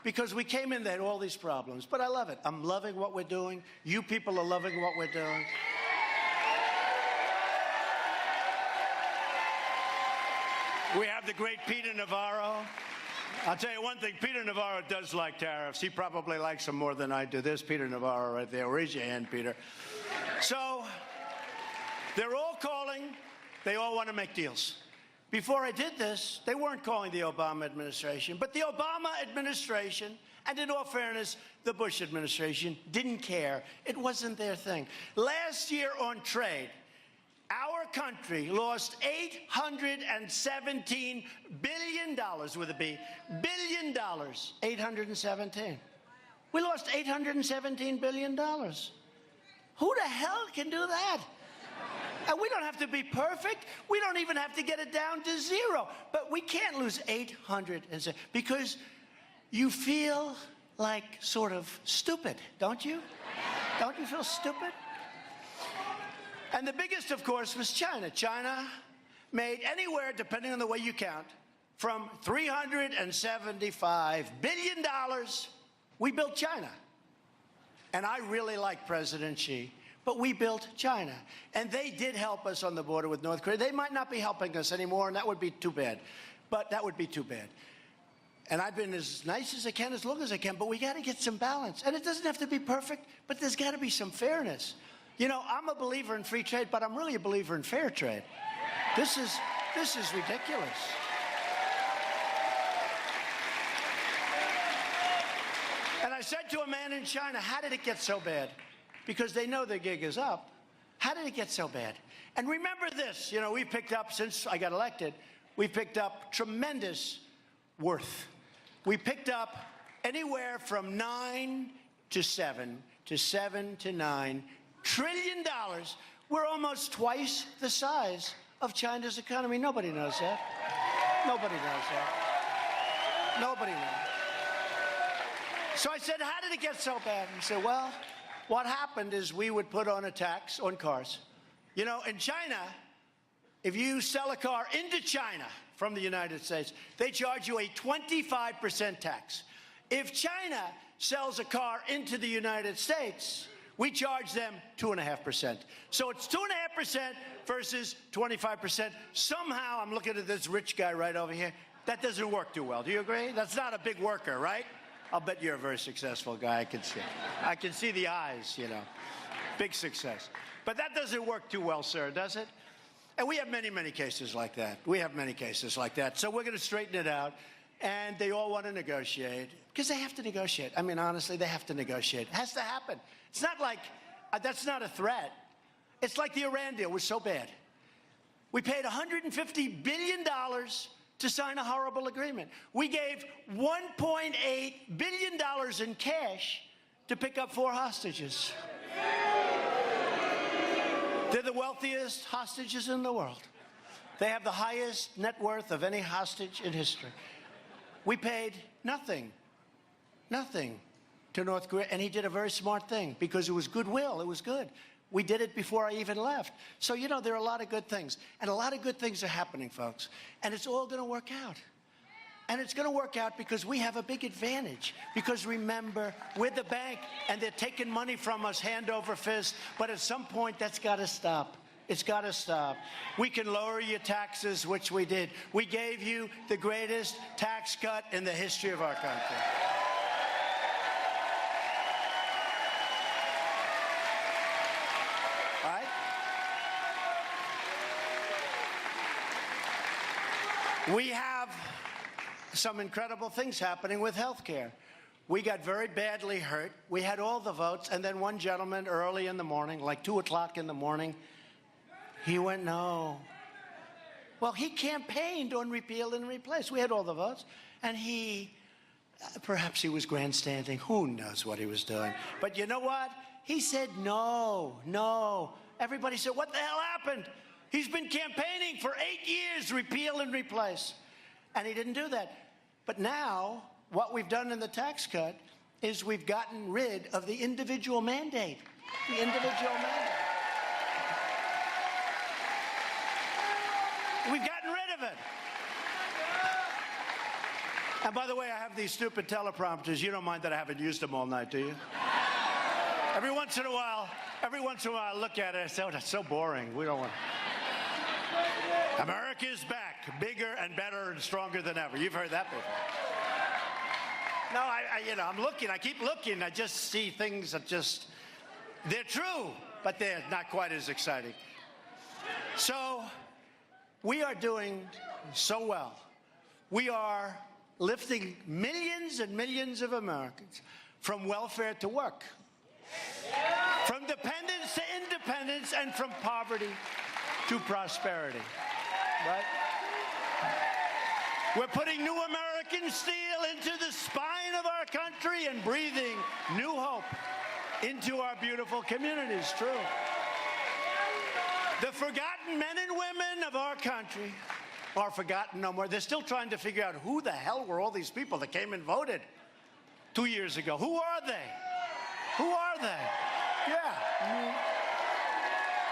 because we came in, they had all these problems. But I love it. I'm loving what we're doing. You people are loving what we're doing. We have the great Peter Navarro. I'll tell you one thing, Peter Navarro does like tariffs. He probably likes them more than I do. There's Peter Navarro right there. Raise your hand, Peter. So they're all calling. They all want to make deals. Before I did this, they weren't calling the Obama administration, but the Obama administration, and in all fairness, the Bush administration, didn't care. It wasn't their thing. Last year on trade, our country lost $817 billion with a B. Billion dollars. 817. We lost $817 billion. Who the hell can do that? And we don't have to be perfect. We don't even have to get it down to zero. But we can't lose 807 because you feel like sort of stupid, don't you? Don't you feel stupid? And the biggest, of course, was China. China made anywhere, depending on the way you count, from $375 billion. We built China. And I really like President Xi. But we built China. And they did help us on the border with North Korea. They might not be helping us anymore, and that would be too bad. But that would be too bad. And I've been as nice as I can, as long as I can, but we got to get some balance. And it doesn't have to be perfect, but there's got to be some fairness. You know, I'm a believer in free trade, but I'm really a believer in fair trade. This is ridiculous. And I said to a man in China, how did it get so bad? Because they know their gig is up. How did it get so bad? And remember this, you know, we picked up, since I got elected, we picked up tremendous worth. We picked up anywhere from 9 to 7 to 7 to 9 trillion dollars. We're almost twice the size of China's economy. Nobody knows that. Nobody knows that. Nobody knows. So I said, how did it get so bad? He said, well, what happened is we would put on a tax on cars. You know, in China, if you sell a car into China from the United States, they charge you a 25% tax. If China sells a car into the United States, we charge them 2.5%. So it's 2.5% versus 25%. Somehow, I'm looking at this rich guy right over here. That doesn't work too well. Do you agree? That's not a big worker, right? I'll bet you're a very successful guy. I can see. I can see the eyes, you know. Big success. But that doesn't work too well, sir, does it? And we have many, many cases like that. We have many cases like that. So we're going to straighten it out. And they all want to negotiate, because they have to negotiate. I mean, honestly, they have to negotiate. It has to happen. It's not like, that's not a threat. It's like the Iran deal was so bad. We paid $150 billion to sign a horrible agreement. We gave $1.8 billion in cash to pick up 4 hostages. They're the wealthiest hostages in the world. They have the highest net worth of any hostage in history. We paid nothing to North Korea, and he did a very smart thing because it was goodwill. It was good. We did it before I even left. So, you know, there are a lot of good things, and a lot of good things are happening, folks, and it's all going to work out. And it's going to work out because we have a big advantage. Because remember, we're the bank, and they're taking money from us hand over fist, but at some point, that's got to stop. It's got to stop. We can lower your taxes, which we did. We gave you the greatest tax cut in the history of our country. All right? We have some incredible things happening with health care. We got very badly hurt. We had all the votes, and then one gentleman early in the morning, like 2 o'clock in the morning, he went, no. Well, he campaigned on repeal and replace. We had all the votes. And he, perhaps he was grandstanding. Who knows what he was doing? But you know what? He said, no, no. Everybody said, what the hell happened? He's been campaigning for 8 years, repeal and replace. And he didn't do that. But now, what we've done in the tax cut is we've gotten rid of the individual mandate. The individual mandate. We've gotten rid of it. And by the way, I have these stupid teleprompters. You don't mind that I haven't used them all night, do you? Every once in a while, I look at it and I say, oh, that's so boring. We don't want America is back, bigger and better and stronger than ever. You've heard that before. No, I'm looking. I keep looking. I just see things that they're true, but they're not quite as exciting. So, we are doing so well. We are lifting millions and millions of Americans from welfare to work, from dependence to independence, and from poverty to prosperity. Right? We're putting new American steel into the spine of our country and breathing new hope into our beautiful communities. True. The forgotten men and women of our country are forgotten no more. They're still trying to figure out who the hell were all these people that came and voted 2 years ago. Who are they? Who are they? Yeah.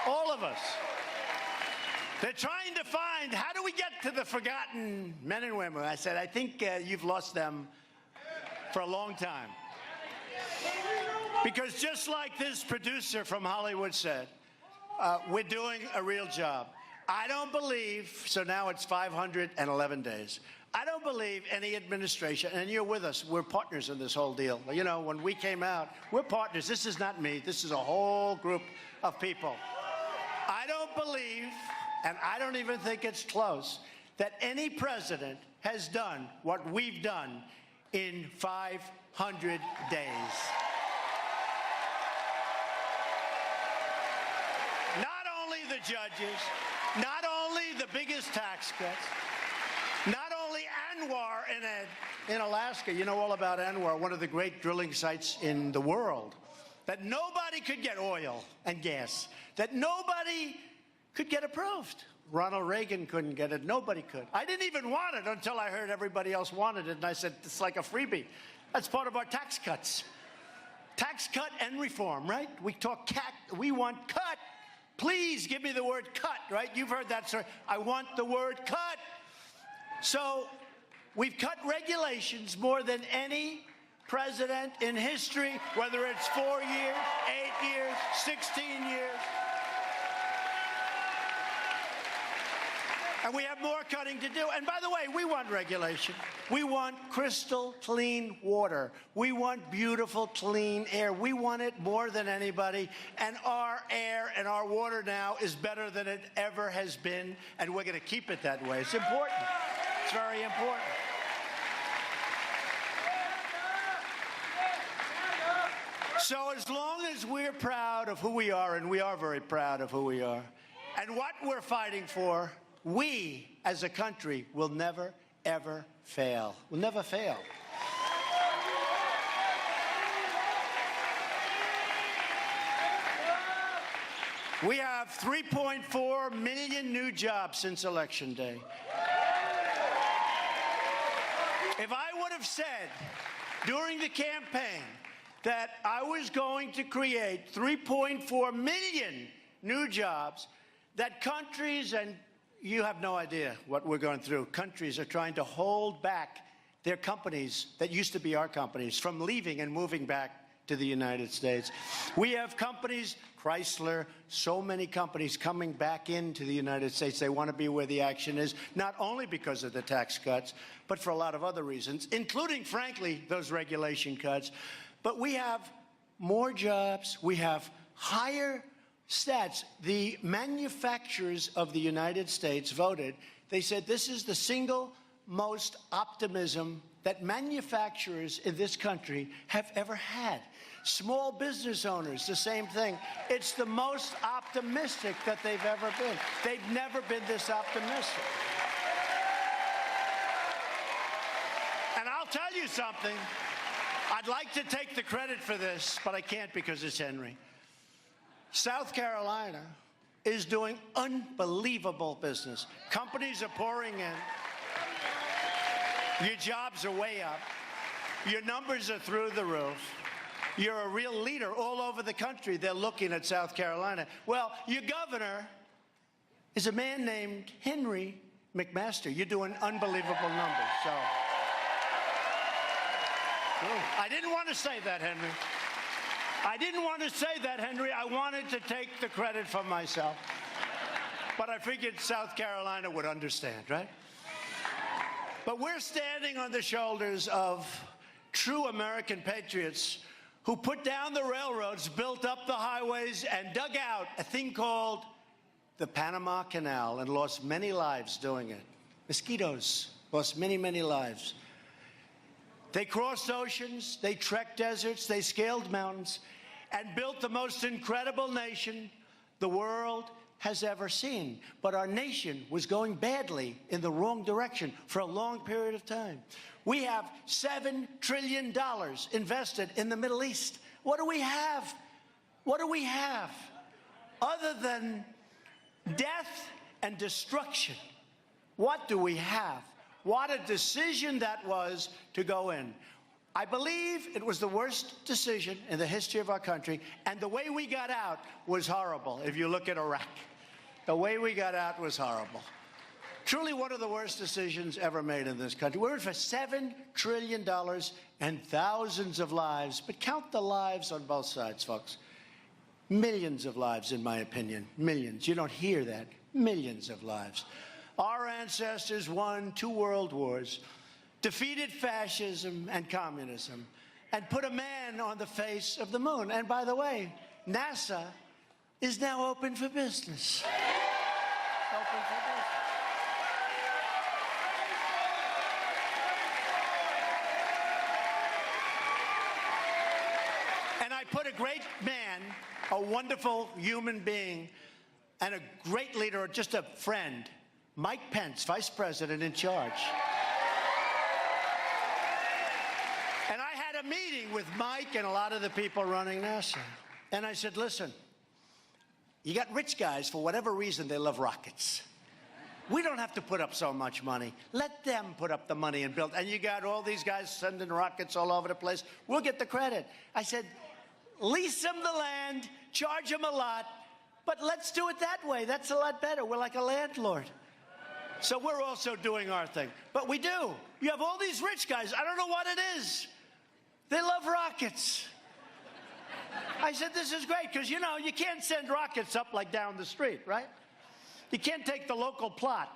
All of us. They're trying to find, how do we get to the forgotten men and women? I said, I think you've lost them for a long time. Because just like this producer from Hollywood said, we're doing a real job. I don't believe, so now it's 511 days. I don't believe any administration, and you're with us, we're partners in this whole deal. You know, when we came out, we're partners. This is not me. This is a whole group of people. I don't believe, and I don't even think it's close, that any president has done what we've done in 500 days. Not only the judges, not only the biggest tax cuts, not only Anwar in Alaska. You know all about Anwar, one of the great drilling sites in the world, that nobody could get oil and gas, that nobody could get approved. Ronald Reagan couldn't get it. Nobody could. I didn't even want it until I heard everybody else wanted it, and I said, it's like a freebie. That's part of our tax cuts. Tax cut and reform, right? We talk we want cut. Please give me the word cut, right? You've heard that, sir. I want the word cut. So we've cut regulations more than any president in history, whether it's 4 years, 8 years, 16 years. And we have more cutting to do. And by the way, we want regulation. We want crystal clean water. We want beautiful, clean air. We want it more than anybody. And our air and our water now is better than it ever has been. And we're going to keep it that way. It's important. It's very important. So as long as we're proud of who we are, and we are very proud of who we are, and what we're fighting for, we, as a country, will never, ever fail. We'll never fail. We have 3.4 million new jobs since Election Day. If I would have said during the campaign that I was going to create 3.4 million new jobs, that countries, and you have no idea what we're going through. Countries are trying to hold back their companies that used to be our companies from leaving and moving back to the United States. We have companies, Chrysler, so many companies coming back into the United States. They want to be where the action is, not only because of the tax cuts, but for a lot of other reasons, including, frankly, those regulation cuts. But we have more jobs. We have higher stats. The manufacturers of the United States voted. They said this is the single most optimism that manufacturers in this country have ever had. Small business owners, the same thing. It's the most optimistic that they've ever been. They've never been this optimistic. And I'll tell you something. I'd like to take the credit for this, but I can't because it's Henry. South Carolina is doing unbelievable business. Companies are pouring in. Your jobs are way up. Your numbers are through the roof. You're a real leader all over the country. They're looking at South Carolina. Well, your governor is a man named Henry McMaster. You're doing unbelievable numbers. So I didn't want to say that, Henry. I didn't want to say that, Henry. I wanted to take the credit for myself. But I figured South Carolina would understand, right? But we're standing on the shoulders of true American patriots who put down the railroads, built up the highways, and dug out a thing called the Panama Canal and lost many lives doing it. Mosquitoes lost many, many lives. They crossed oceans, they trekked deserts, they scaled mountains, and built the most incredible nation the world has ever seen. But our nation was going badly in the wrong direction for a long period of time. We have $7 trillion invested in the Middle East. What do we have? What do we have other than death and destruction? What do we have? What a decision that was to go in. I believe it was the worst decision in the history of our country, and the way we got out was horrible. If you look at Iraq, the way we got out was horrible. Truly one of the worst decisions ever made in this country. We're in for $7 trillion and thousands of lives, but count the lives on both sides, folks. Millions of lives, in my opinion. Millions. You don't hear that. Millions of lives. Our ancestors won 2 world wars, defeated fascism and communism, and put a man on the face of the moon. And by the way, NASA is now open for business. Open for business. And I put a great man, a wonderful human being, and a great leader, just a friend, Mike Pence, Vice President, in charge. And I had a meeting with Mike and a lot of the people running NASA. And I said, listen, you got rich guys, for whatever reason, they love rockets. We don't have to put up so much money. Let them put up the money and build. And you got all these guys sending rockets all over the place. We'll get the credit. I said, lease them the land, charge them a lot, but let's do it that way. That's a lot better. We're like a landlord. So we're also doing our thing. But we do. You have all these rich guys. I don't know what it is. They love rockets. I said, this is great, because, you know, you can't send rockets up like down the street, right? You can't take the local plot,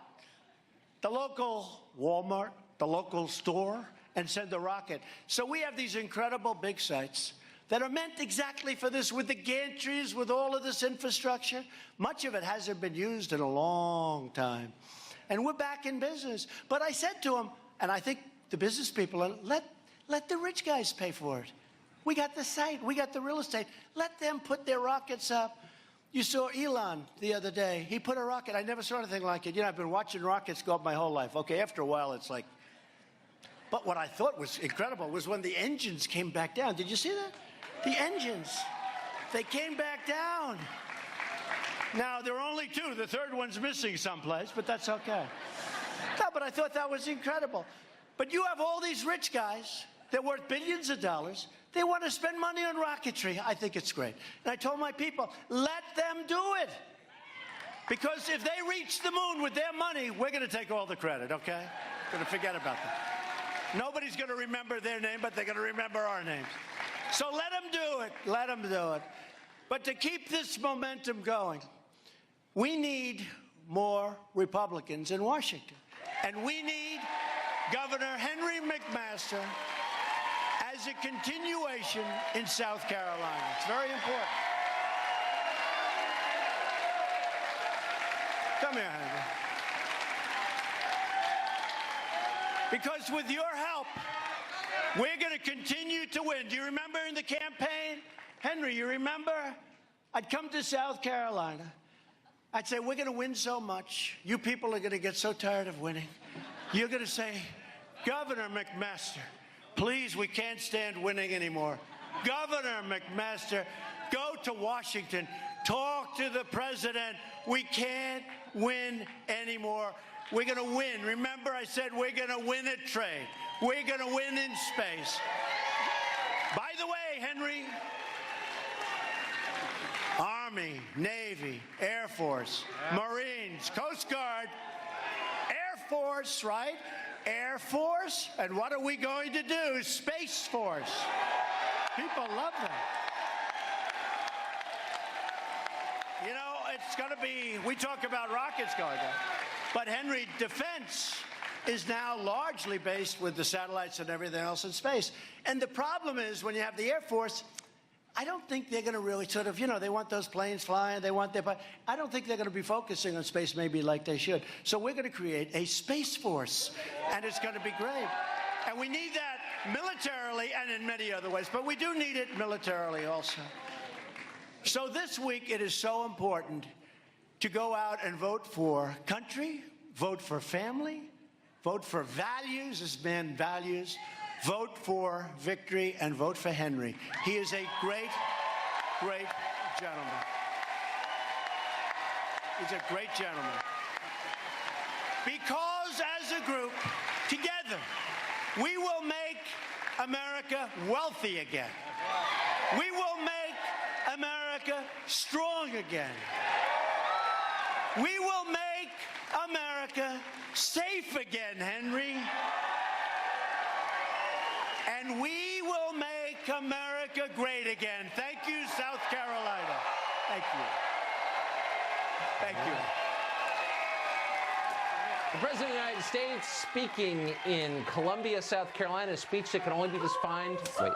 the local Walmart, the local store, and send a rocket. So we have these incredible big sites that are meant exactly for this, with the gantries, with all of this infrastructure. Much of it hasn't been used in a long time. And we're back in business. But I said to them, and I think the business people, let the rich guys pay for it. We got the site, we got the real estate. Let them put their rockets up. You saw Elon the other day. He put a rocket. I never saw anything like it. You know, I've been watching rockets go up my whole life. Okay, after a while, it's like... But what I thought was incredible was when the engines came back down. Did you see that? The engines, they came back down. Now, there are only 2. The third one's missing someplace, but that's okay. No, but I thought that was incredible. But you have all these rich guys. They're worth billions of dollars. They want to spend money on rocketry. I think it's great. And I told my people, let them do it. Because if they reach the moon with their money, we're going to take all the credit, okay? Going to forget about that. Nobody's going to remember their name, but they're going to remember our names. So let them do it. Let them do it. But to keep this momentum going, we need more Republicans in Washington. And we need Governor Henry McMaster as a continuation in South Carolina. It's very important. Come here, Henry. Because with your help, we're going to continue to win. Do you remember in the campaign? Henry, you remember? I'd come to South Carolina. I'd say, we're going to win so much. You people are going to get so tired of winning. You're going to say, Governor McMaster, please, we can't stand winning anymore. Governor McMaster, go to Washington. Talk to the president. We can't win anymore. We're going to win. Remember, I said we're going to win at trade. We're going to win in space. By the way, Henry, Army, Navy, Air Force, Marines, Coast Guard, Air Force, right? Air Force, and what are we going to do? Space Force. People love that. You know, it's going to be, we talk about rockets going up, but Henry, defense is now largely based with the satellites and everything else in space. And the problem is when you have the Air Force, I don't think they're going to really sort of, you know, they want those planes flying, they want their, but I don't think they're going to be focusing on space maybe like they should. So we're going to create a Space Force, and it's going to be great. And we need that militarily and in many other ways, but we do need it militarily also. So this week it is so important to go out and vote for country, vote for family, vote for values, this man values, vote for victory, and vote for Henry. He is a great, great gentleman. He's a great gentleman. Because as a group, together, we will make America wealthy again. We will make America strong again. We will make America safe again, Henry. And we will make America great again. Thank you, South Carolina. Thank you. Thank you. The President of the United States speaking in Columbia, South Carolina, a speech that can only be defined. Wait.